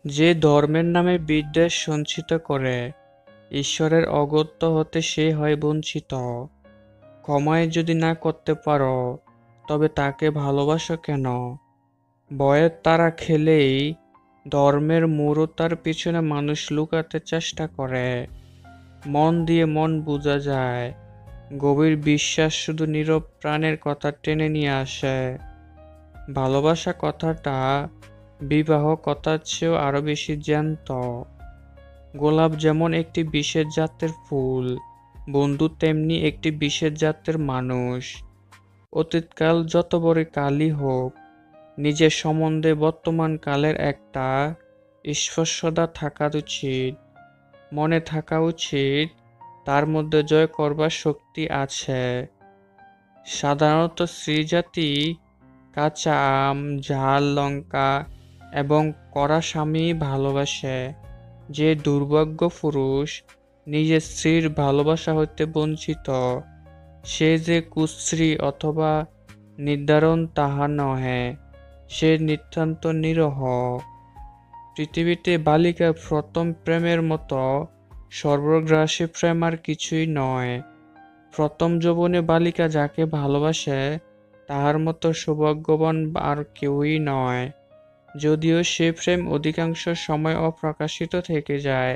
যে ধর্মের নামে বিদ্বেষ সঞ্চিত করে, ঈশ্বরের অগত্য হতে সে হয় বঞ্চিত। ক্ষমাই যদি না করতে পারো, তবে তাকে ভালোবাসো কেন? ভয়ের তারা খেলেই ধর্মের মূঢ়তার পিছনে মানুষ লুকাতে চেষ্টা করে। মন দিয়ে মন বোঝা যায়, গভীর বিশ্বাস শুধু নীরব প্রাণের কথা টেনে নিয়ে আসে। ভালোবাসা কথাটা বিবাহ কথার চেয়েও আরো বেশি জ্যান্ত। গোলাপ যেমন একটি বিশেষ জাতের ফুল, বন্ধু তেমনি একটি বিশেষ জাতের মানুষ। অতীতকাল যত বড় কালই হোক, নিজের সম্বন্ধে বর্তমান কালের একটা স্পর্শতা থাকা উচিত। মনে থাকা উচিত তার মধ্যে জয় করবার শক্তি আছে। সাধারণত স্ত্রীজাতি কাঁচা আম, ঝাল লঙ্কা এবং কড়া স্বামী ভালোবাসে। যে দুর্ভাগ্য পুরুষ নিজের স্ত্রীর ভালোবাসা হইতে বঞ্চিত, সে যে কুস্ত্রী অথবা নির্ধারণ তাহা নহে, সে নিতান্ত নিরহ। পৃথিবীতে বালিকার প্রথম প্রেমের মতো সর্বগ্রাসী প্রেম আর কিছুই নয়। প্রথম যৌবনে বালিকা যাকে ভালোবাসে, তাহার মতো সৌভাগ্যবান আর কেউই নয়। যদিও সে প্রেম অধিকাংশ সময় অপ্রকাশিত থেকে যায়,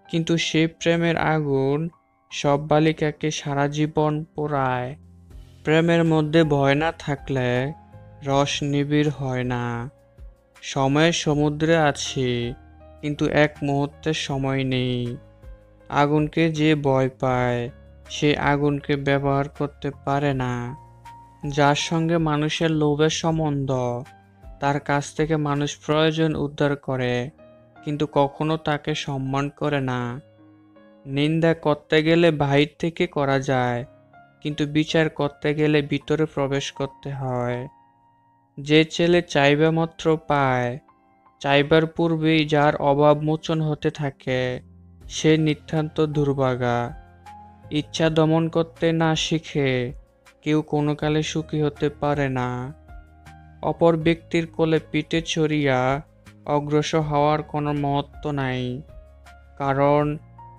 কিন্তু সে প্রেমের আগুন সব বালিকাকে সারা জীবন পোড়ায়। প্রেমের মধ্যে ভয় না থাকলে রস নিবিড় হয় না। সময়ের সমুদ্রে আছি, কিন্তু এক মুহূর্তের সময় নেই। আগুনকে যে ভয় পায়, সে আগুনকে ব্যবহার করতে পারে না। যার সঙ্গে মানুষের লোভের সম্বন্ধ, তার কাছ থেকে মানুষ প্রয়োজন উদ্ধার করে, কিন্তু কখনো তাকে সম্মান করে না। নিন্দা করতে গেলে বাহির থেকে করা যায়, কিন্তু বিচার করতে গেলে ভিতরে প্রবেশ করতে হয়। যে ছেলে চাইবা মাত্র পায়, চাইবার পূর্বেই যার অভাব মোচন হতে থাকে, সে নিতান্ত দুর্ভাগা। ইচ্ছা দমন করতে না শিখে কেউ কোনো কালে সুখী হতে পারে না। অপর ব্যক্তির কোলে পিঠে চড়িয়া অগ্রসর হওয়ার কোনো মহত্ব নাই, কারণ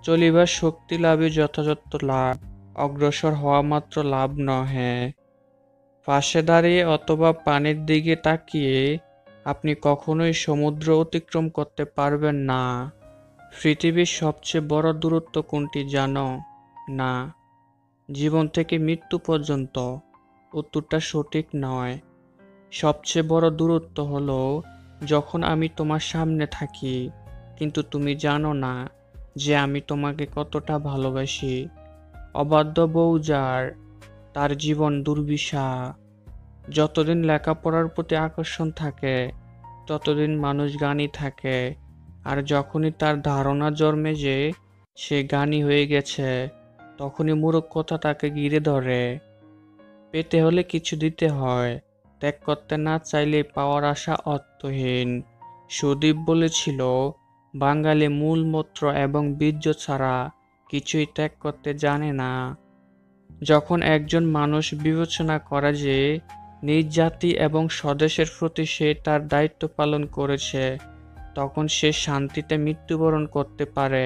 চলিবার শক্তি লাভই যথাযথ লাভ, অগ্রসর হওয়া মাত্র লাভ নহে। পাশে দাঁড়িয়ে অথবা পানির দিকে তাকিয়ে আপনি কখনোই সমুদ্র অতিক্রম করতে পারবেন না। পৃথিবীর সবচেয়ে বড় দূরত্ব কোনটি জানো? না, জীবন থেকে মৃত্যু পর্যন্ত। উত্তরটা সঠিক নয়। সবচেয়ে বড় দূরত্ব হলো যখন আমি তোমার সামনে থাকি, কিন্তু তুমি জানো না যে আমি তোমাকে কতটা ভালোবাসি। অবাধ্য বউ যার, তার জীবন দুর্বিষহ। যতদিন লেখাপড়ার প্রতি আকর্ষণ থাকে, ততদিন মানুষ জ্ঞানী থাকে, আর যখনই তার ধারণা জন্মে যে সে জ্ঞানী হয়ে গেছে, তখনই মূর্খতা তাকে ঘিরে ধরে। পেতে হলে কিছু দিতে হয়, ত্যাগ করতে না চাইলে পাওয়ার আশা অর্থহীন। সুদীপ বলেছিল, বাঙালি মূলমন্ত্র এবং বীর্য ছাড়া কিছুই ত্যাগ করতে জানে না। যখন একজন মানুষ বিবেচনা করে যে নিজ জাতি এবং স্বদেশের প্রতি সে তার দায়িত্ব পালন করেছে, তখন সে শান্তিতে মৃত্যুবরণ করতে পারে।